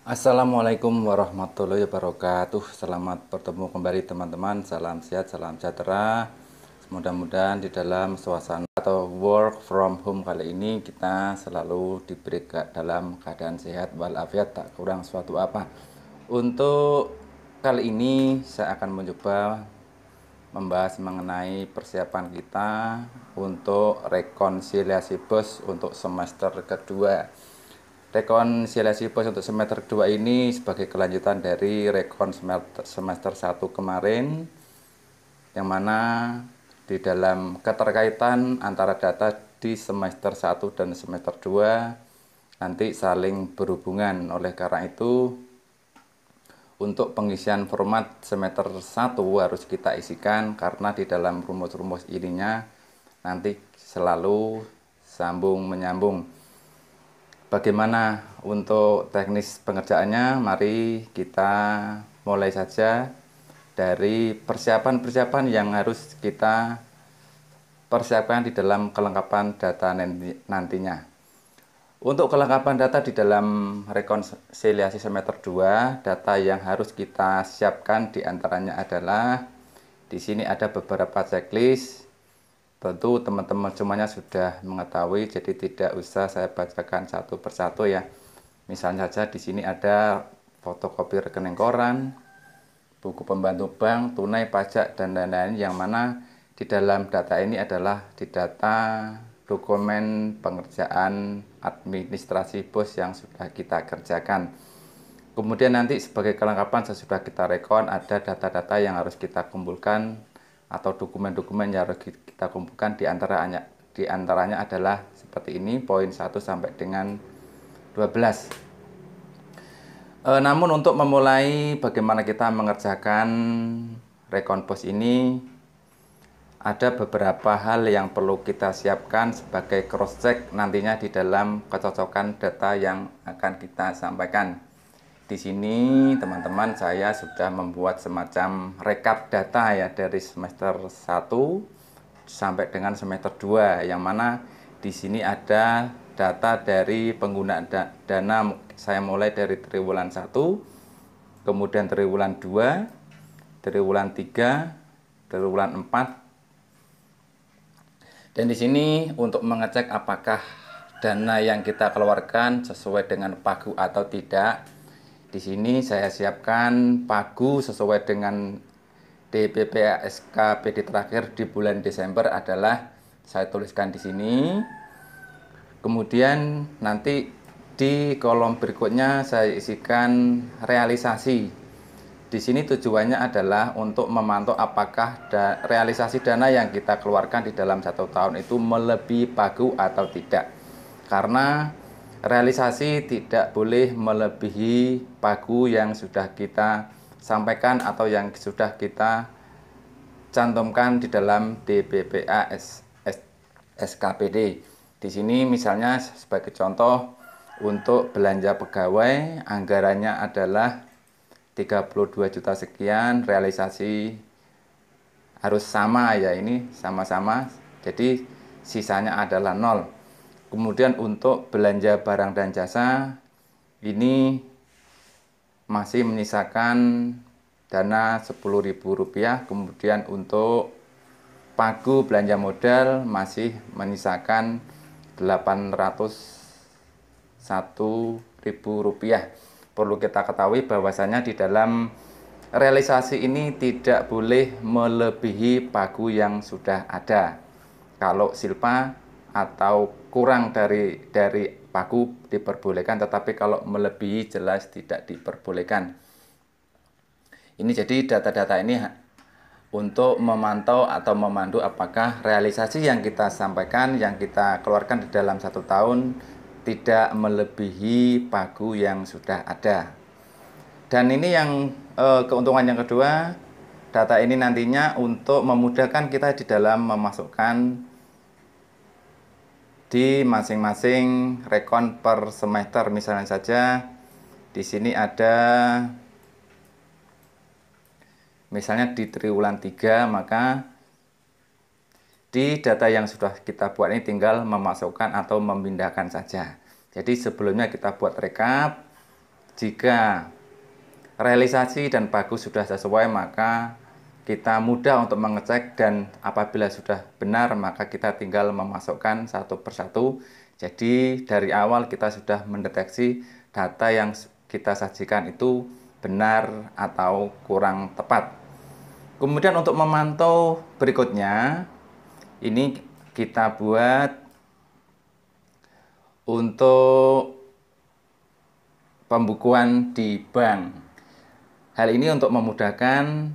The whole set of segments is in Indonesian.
Assalamualaikum warahmatullahi wabarakatuh. Selamat bertemu kembali teman-teman. Salam sehat, salam sejahtera. Mudah-mudahan di dalam suasana atau work from home kali ini kita selalu diberi dalam keadaan sehat walafiat, tak kurang suatu apa. Untuk kali ini saya akan mencoba membahas mengenai persiapan kita untuk rekonsiliasi BOS untuk semester kedua. Rekonsiliasi BOS untuk semester kedua ini sebagai kelanjutan dari rekon semester 1 kemarin, yang mana di dalam keterkaitan antara data di semester 1 dan semester 2 nanti saling berhubungan. Oleh karena itu, untuk pengisian format semester 1 harus kita isikan karena di dalam rumus-rumus ininya nanti selalu sambung menyambung. Bagaimana untuk teknis pengerjaannya? Mari kita mulai saja dari persiapan-persiapan yang harus kita persiapkan di dalam kelengkapan data nantinya. Untuk kelengkapan data di dalam rekonsiliasi semester 2, data yang harus kita siapkan diantaranya adalah di sini ada beberapa checklist. Tentu teman-teman semuanya sudah mengetahui, jadi tidak usah saya bacakan satu persatu ya. Misalnya saja di sini ada fotokopi rekening koran, buku pembantu bank, tunai, pajak, dan lain-lain, yang mana di dalam data ini adalah di data dokumen pengerjaan administrasi BOS yang sudah kita kerjakan. Kemudian nanti sebagai kelengkapan sesudah kita rekon ada data-data yang harus kita kumpulkan atau dokumen-dokumen yang harus kita kumpulkan, diantaranya adalah seperti ini, poin 1 sampai dengan 12. Namun untuk memulai bagaimana kita mengerjakan rekon BOS ini, ada beberapa hal yang perlu kita siapkan sebagai cross check nantinya di dalam kecocokan data yang akan kita sampaikan. Di sini teman-teman saya sudah membuat semacam rekap data ya dari semester 1 sampai dengan semester 2, yang mana di sini ada data dari penggunaan dana. Saya mulai dari triwulan 1, kemudian triwulan 2, triwulan 3, triwulan 4. Dan di sini untuk mengecek apakah dana yang kita keluarkan sesuai dengan pagu atau tidak. Di sini saya siapkan pagu sesuai dengan DPPA SKPD terakhir di bulan Desember adalah saya tuliskan di sini. Kemudian nanti di kolom berikutnya saya isikan realisasi. Di sini tujuannya adalah untuk memantau apakah realisasi dana yang kita keluarkan di dalam 1 tahun itu melebihi pagu atau tidak. Karena realisasi tidak boleh melebihi pagu yang sudah kita sampaikan atau yang sudah kita cantumkan di dalam DPPA SKPD. Di sini misalnya sebagai contoh, untuk belanja pegawai anggarannya adalah 32 juta sekian, realisasi harus sama ya, ini sama-sama, jadi sisanya adalah 0. Kemudian untuk belanja barang dan jasa ini masih menyisakan dana Rp10.000. Kemudian untuk pagu belanja modal masih menyisakan Rp801.000. Perlu kita ketahui bahwasanya di dalam realisasi ini tidak boleh melebihi pagu yang sudah ada. Kalau silpa atau kurang dari pagu diperbolehkan, tetapi kalau melebihi jelas tidak diperbolehkan. Ini jadi data-data ini untuk memantau atau memandu apakah realisasi yang kita sampaikan, yang kita keluarkan di dalam 1 tahun tidak melebihi pagu yang sudah ada. Dan ini yang keuntungan yang kedua, data ini nantinya untuk memudahkan kita di dalam memasukkan di masing-masing rekon per semester. Misalnya saja di sini ada misalnya di triwulan 3, maka di data yang sudah kita buat ini tinggal memasukkan atau memindahkan saja. Jadi sebelumnya kita buat rekap, Jika realisasi dan bagus sudah sesuai, maka kita mudah untuk mengecek, dan apabila sudah benar maka kita tinggal memasukkan satu persatu. Jadi dari awal kita sudah mendeteksi data yang kita sajikan itu benar atau kurang tepat. Kemudian untuk memantau berikutnya, ini kita buat untuk pembukuan di bank. Hal ini untuk memudahkan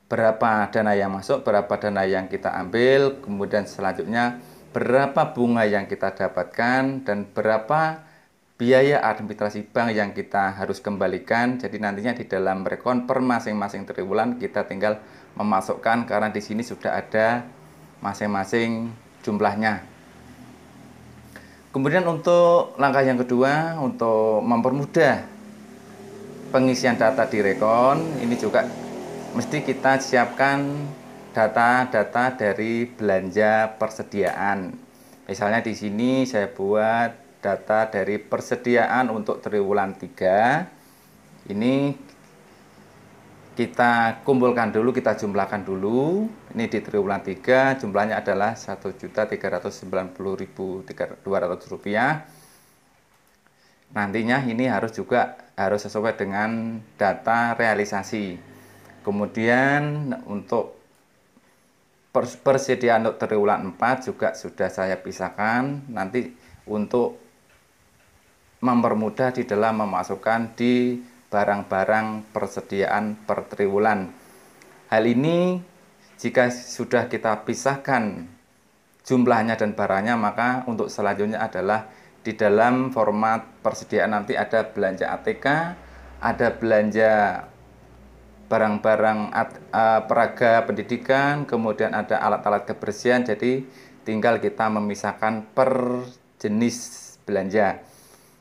berapa dana yang masuk, berapa dana yang kita ambil, kemudian selanjutnya berapa bunga yang kita dapatkan, dan berapa biaya administrasi bank yang kita harus kembalikan. Jadi nantinya di dalam rekon per masing-masing triwulan kita tinggal memasukkan, karena di sini sudah ada masing-masing jumlahnya. Kemudian untuk langkah yang kedua, untuk mempermudah pengisian data di rekon, ini juga mesti kita siapkan data-data dari belanja persediaan. Misalnya di sini saya buat data dari persediaan untuk triwulan 3. Ini kita kumpulkan dulu, kita jumlahkan dulu. Ini di triwulan 3 jumlahnya adalah Rp1.390.200. Nantinya ini harus sesuai dengan data realisasi. Kemudian untuk persediaan untuk triwulan 4 juga sudah saya pisahkan, nanti untuk mempermudah di dalam memasukkan di barang-barang persediaan per triwulan. Hal ini jika sudah kita pisahkan jumlahnya dan barangnya, maka untuk selanjutnya adalah di dalam format persediaan nanti ada belanja ATK, ada belanja barang-barang peraga pendidikan, kemudian ada alat-alat kebersihan. Jadi tinggal kita memisahkan per jenis belanja.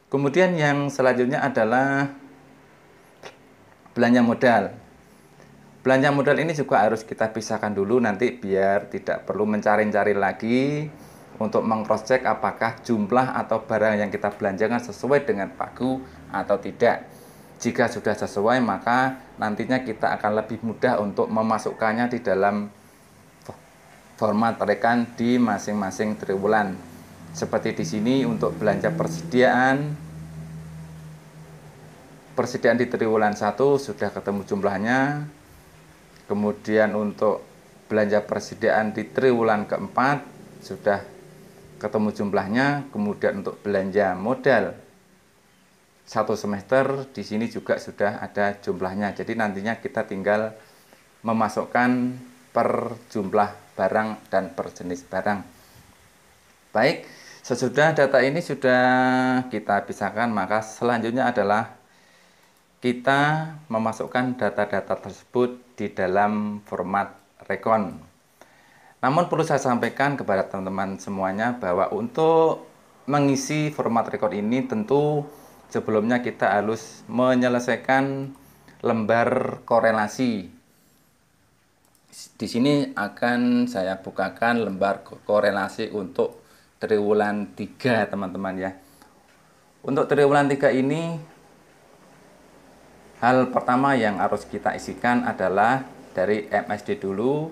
Kemudian yang selanjutnya adalah belanja modal. Belanja modal ini juga harus kita pisahkan dulu nanti biar tidak perlu mencari-cari lagi untuk meng-cross-check apakah jumlah atau barang yang kita belanjakan sesuai dengan pagu atau tidak. Jika sudah sesuai, maka nantinya kita akan lebih mudah untuk memasukkannya di dalam format rekan di masing-masing triwulan. Seperti di sini untuk belanja persediaan di triwulan 1 sudah ketemu jumlahnya. Kemudian untuk belanja persediaan di triwulan keempat sudah ketemu jumlahnya. Kemudian untuk belanja modal 1 semester di sini juga sudah ada jumlahnya. Jadi nantinya kita tinggal memasukkan per jumlah barang dan per jenis barang. Baik, sesudah data ini sudah kita pisahkan, maka selanjutnya adalah kita memasukkan data-data tersebut di dalam format rekon. Namun perlu saya sampaikan kepada teman-teman semuanya bahwa untuk mengisi format rekon ini tentu sebelumnya kita harus menyelesaikan lembar korelasi. Di sini akan saya bukakan lembar korelasi untuk triwulan 3, teman-teman ya. Untuk triwulan 3 ini, hal pertama yang harus kita isikan adalah dari MSD dulu.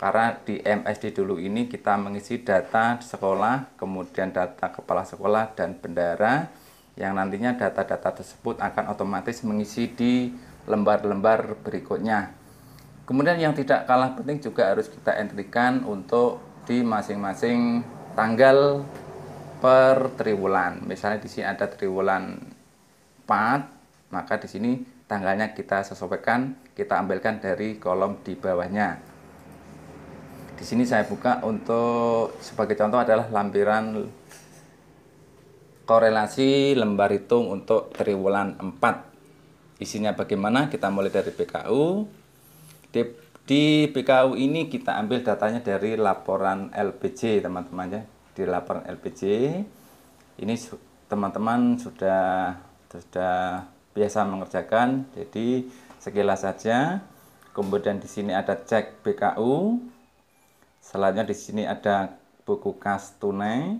Karena di MSD dulu ini kita mengisi data sekolah, kemudian data kepala sekolah dan bendahara, yang nantinya data-data tersebut akan otomatis mengisi di lembar-lembar berikutnya. Kemudian yang tidak kalah penting juga harus kita entrikan untuk di masing-masing tanggal per triwulan. Misalnya di sini ada triwulan 4, maka di sini tanggalnya kita sesuaikan, kita ambilkan dari kolom di bawahnya. Di sini saya buka untuk sebagai contoh adalah lampiran korelasi lembar hitung untuk triwulan 4. Isinya bagaimana? Kita mulai dari PKU. Di PKU ini kita ambil datanya dari laporan LPJ, teman-teman ya. Di laporan LPJ ini teman-teman sudah biasa mengerjakan. Jadi sekilas saja. Kemudian di sini ada cek PKU. Selanjutnya di sini ada buku kas tunai.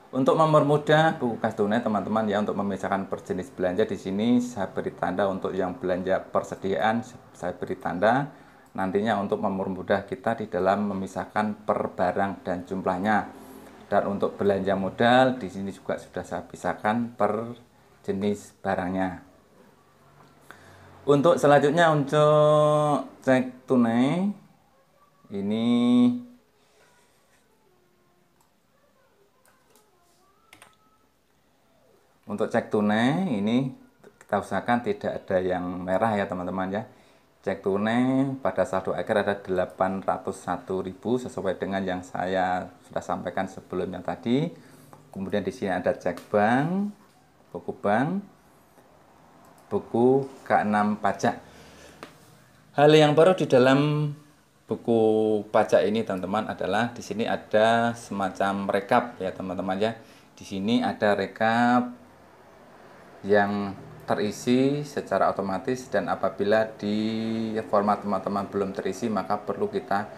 Untuk mempermudah buku kas tunai teman-teman ya, untuk memisahkan per jenis belanja, di sini saya beri tanda untuk yang belanja persediaan, saya beri tanda nantinya untuk mempermudah kita di dalam memisahkan per barang dan jumlahnya. Dan untuk belanja modal di sini juga sudah saya pisahkan per jenis barangnya. Untuk selanjutnya untuk cek tunai ini untuk cek tunai ini kita usahakan tidak ada yang merah ya teman-teman ya. Cek tunai pada saldo akhir ada 801.000 sesuai dengan yang saya sudah sampaikan sebelumnya tadi. Kemudian di sini ada cek bank, buku K6 pajak. Hal yang baru di dalam buku pajak ini teman-teman adalah di sini ada semacam rekap ya teman-teman ya. Di sini ada rekap yang terisi secara otomatis, dan apabila di format teman-teman belum terisi maka perlu kita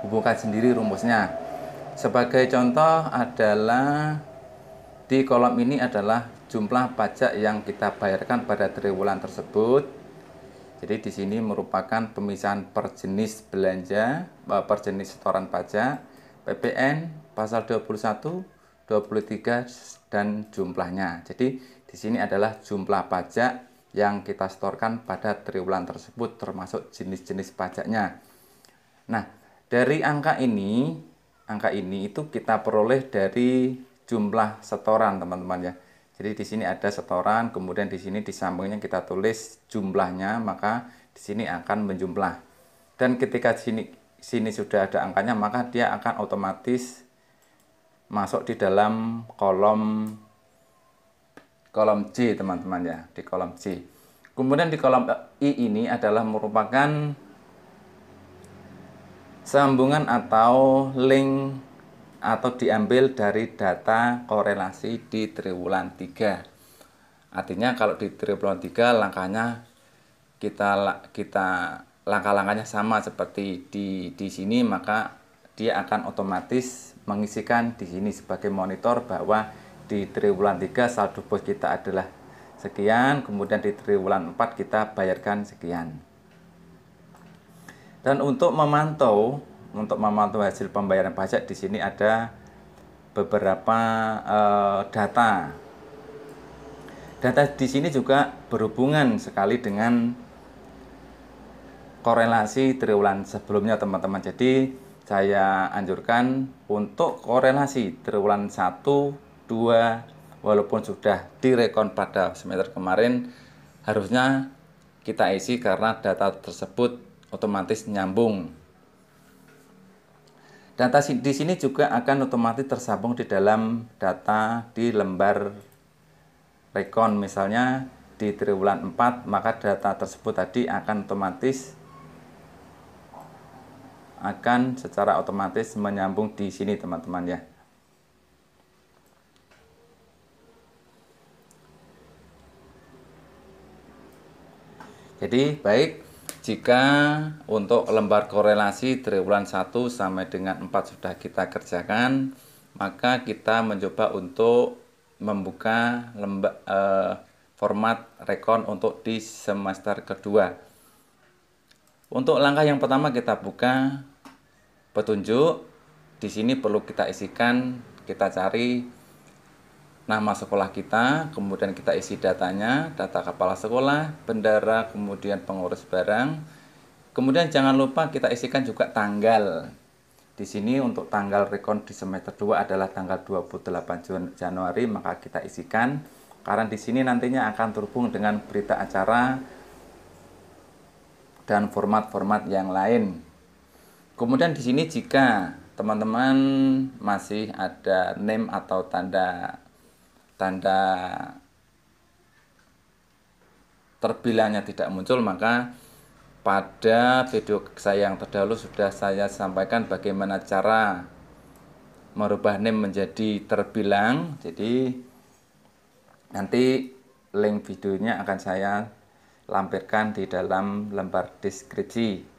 hubungkan sendiri rumusnya. Sebagai contoh adalah di kolom ini adalah jumlah pajak yang kita bayarkan pada triwulan tersebut. Jadi di sini merupakan pemisahan per jenis belanja, per jenis setoran pajak, PPN, pasal 21, 23 dan jumlahnya. Jadi di sini adalah jumlah pajak yang kita setorkan pada triwulan tersebut termasuk jenis-jenis pajaknya. Nah, dari angka ini itu kita peroleh dari jumlah setoran teman-teman ya. Jadi di sini ada setoran, kemudian di sini di sampingnya kita tulis jumlahnya, maka di sini akan menjumlah. Dan ketika sini sudah ada angkanya, maka dia akan otomatis masuk di dalam kolom C teman-teman ya, di kolom C. Kemudian di kolom I ini adalah merupakan sambungan atau link atau diambil dari data korelasi di triwulan 3. Artinya kalau di triwulan 3 langkahnya langkah-langkahnya sama seperti di sini, maka dia akan otomatis mengisikan di sini sebagai monitor bahwa di triwulan 3 saldo pos kita adalah sekian, kemudian di triwulan 4 kita bayarkan sekian. Dan untuk memantau hasil pembayaran pajak, di sini ada beberapa data. Data di sini juga berhubungan sekali dengan korelasi triwulan sebelumnya teman-teman. Jadi saya anjurkan untuk korelasi triwulan 1, 2, walaupun sudah direkon pada semester kemarin, harusnya kita isi karena data tersebut otomatis nyambung. Data di sini juga akan otomatis tersambung di dalam data di lembar rekon. Misalnya di triwulan 4, maka data tersebut tadi akan secara otomatis menyambung di sini teman-teman ya. Jadi baik, jika untuk lembar korelasi triwulan 1 sampai dengan 4 sudah kita kerjakan, maka kita mencoba untuk membuka format rekon untuk di semester kedua. Untuk langkah yang pertama kita buka petunjuk. Di sini perlu kita isikan, kita cari nama sekolah kita, kemudian kita isi datanya, data kepala sekolah, bendara, kemudian pengurus barang. Kemudian jangan lupa kita isikan juga tanggal. Di sini untuk tanggal rekon di semester 2 adalah tanggal 28 Januari, maka kita isikan karena di sini nantinya akan terhubung dengan berita acara dan format-format yang lain. Kemudian di sini jika teman-teman masih ada name atau tanda terbilangnya tidak muncul, maka pada video saya yang terdahulu sudah saya sampaikan bagaimana cara merubah name menjadi terbilang. Jadi nanti link videonya akan saya lampirkan di dalam lembar deskripsi.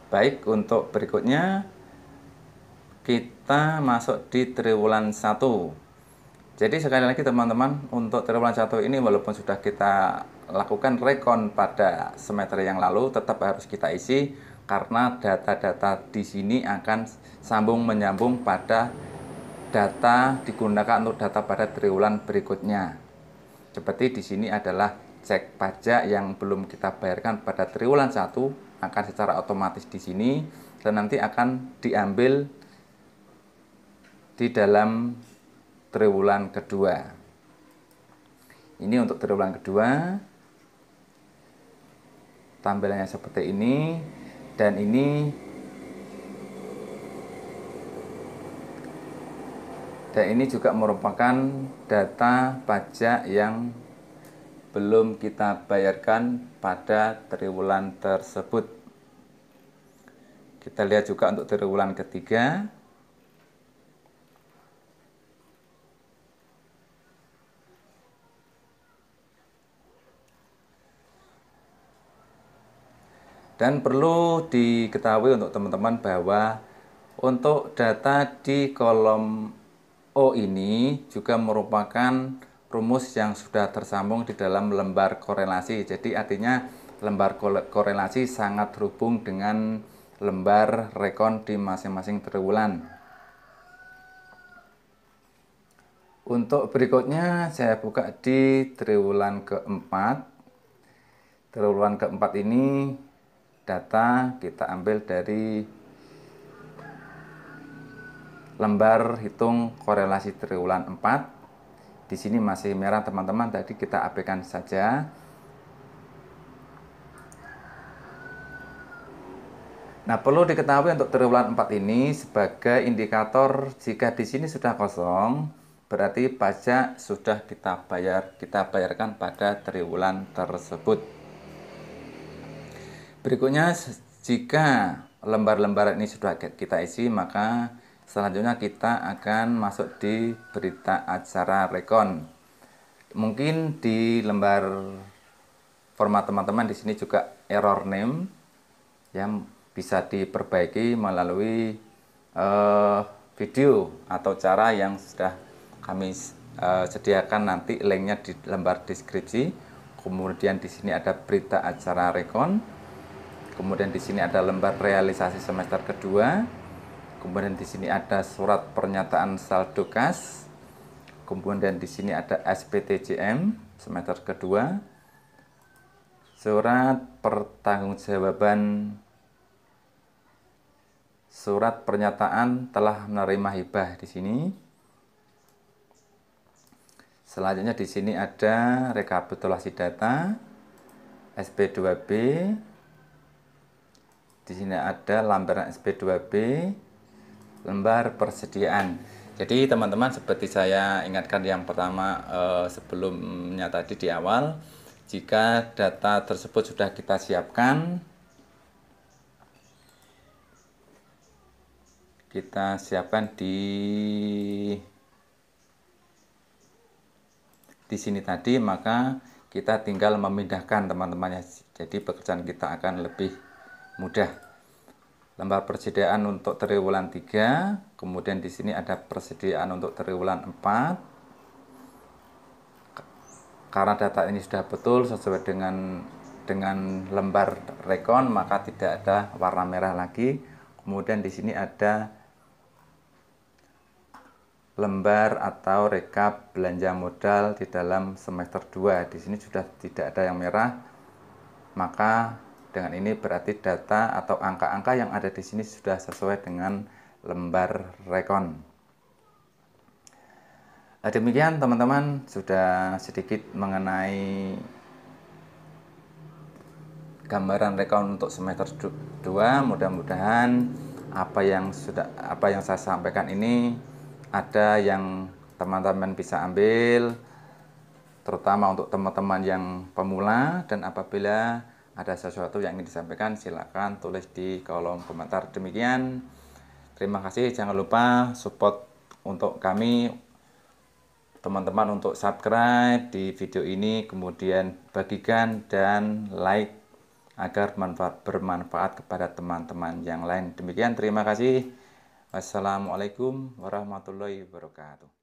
Baik, untuk berikutnya kita masuk di triwulan 1. Jadi sekali lagi teman-teman, untuk triwulan 1 ini walaupun sudah kita lakukan rekon pada semester yang lalu, tetap harus kita isi karena data-data di sini akan sambung menyambung pada data digunakan untuk data pada triwulan berikutnya. Seperti di sini adalah cek pajak yang belum kita bayarkan pada triwulan 1 akan secara otomatis di sini dan nanti akan diambil di dalam triwulan kedua. Ini untuk triwulan kedua. Tampilannya seperti ini, dan ini juga merupakan data pajak yang belum kita bayarkan pada triwulan tersebut. Kita lihat juga untuk triwulan ketiga. Dan perlu diketahui untuk teman-teman bahwa untuk data di kolom O ini juga merupakan rumus yang sudah tersambung di dalam lembar korelasi. Jadi artinya lembar korelasi sangat terhubung dengan lembar rekon di masing-masing triwulan. Untuk berikutnya saya buka di triwulan keempat. Triwulan keempat ini data kita ambil dari lembar hitung korelasi triwulan 4. Di sini masih merah teman-teman, tadi kita abaikan saja. Nah, perlu diketahui untuk triwulan 4 ini sebagai indikator jika di sini sudah kosong, berarti pajak sudah kita bayarkan pada triwulan tersebut. Berikutnya, jika lembar-lembar ini sudah kita isi, maka selanjutnya kita akan masuk di berita acara rekon. Mungkin di lembar format teman-teman di sini juga error name yang bisa diperbaiki melalui video atau cara yang sudah kami sediakan nanti linknya di lembar deskripsi. Kemudian di sini ada berita acara rekon. Kemudian di sini ada lembar realisasi semester kedua. Kemudian di sini ada surat pernyataan saldo kas. Kemudian di sini ada SPTJM semester kedua. Surat pertanggungjawaban surat pernyataan telah menerima hibah di sini. Selanjutnya di sini ada rekapitulasi data SP2B. Di sini ada lampiran SP2B, lembar persediaan. Jadi teman-teman, seperti saya ingatkan yang pertama sebelumnya tadi di awal, jika data tersebut sudah kita siapkan, di sini tadi, maka kita tinggal memindahkan teman-teman ya. Jadi pekerjaan kita akan lebih mudah. Lembar persediaan untuk triwulan 3, kemudian di sini ada persediaan untuk triwulan 4. Karena data ini sudah betul sesuai dengan lembar rekon, maka tidak ada warna merah lagi. Kemudian di sini ada lembar atau rekap belanja modal di dalam semester 2. Di sini sudah tidak ada yang merah, maka dengan ini berarti data atau angka-angka yang ada di sini sudah sesuai dengan lembar rekon. Nah, demikian teman-teman, sudah sedikit mengenai gambaran rekon untuk semester 2. Mudah-mudahan apa yang saya sampaikan ini ada yang teman-teman bisa ambil, terutama untuk teman-teman yang pemula. Dan apabila ada sesuatu yang ingin disampaikan, silakan tulis di kolom komentar. Demikian, terima kasih. Jangan lupa support untuk kami teman-teman untuk subscribe di video ini, kemudian bagikan dan like agar bermanfaat kepada teman-teman yang lain. Demikian, terima kasih. Wassalamualaikum warahmatullahi wabarakatuh.